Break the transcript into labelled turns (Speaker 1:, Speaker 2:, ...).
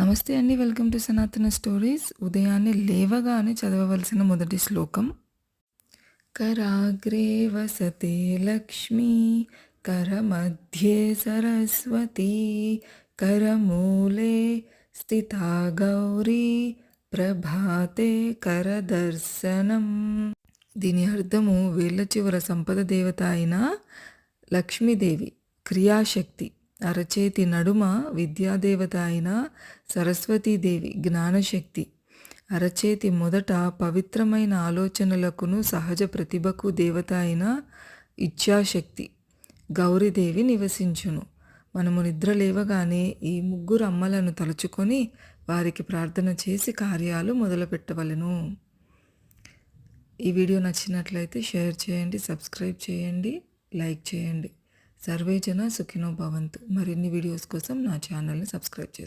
Speaker 1: నమస్తే అండి. Welcome to సనాతన స్టోరీస్. ఉదయాన్నే లేవగానే చదవవలసిన మొదటి శ్లోకం. కరాగ్రే వసతే లక్ష్మీ కరమధ్యే సరస్వతీ కరమూలే స్థితా గౌరీ ప్రభాతే కరదర్శనం. దీని అర్థము వేళ్ళ చివర సంపద దేవత అయిన లక్ష్మీదేవి క్రియాశక్తి, అరచేతి నడుమ విద్యాదేవత అయిన సరస్వతీదేవి జ్ఞానశక్తి, అరచేతి మొదట పవిత్రమైన ఆలోచనలకును సహజ ప్రతిభకు దేవత అయిన ఇచ్ఛాశక్తి గౌరీదేవి నివసించును. మనము నిద్ర లేవగానే ఈ ముగ్గురు అమ్మలను తలుచుకొని వారికి ప్రార్థన చేసి కార్యాలు మొదలుపెట్టవలెను. ఈ వీడియో నచ్చినట్లయితే షేర్ చేయండి, సబ్స్క్రైబ్ చేయండి, లైక్ చేయండి. సర్వే జన సుఖినో భవంతు. మరిన్ని వీడియోస్ కోసం నా ఛానల్ని సబ్స్క్రైబ్ చేసుకోండి.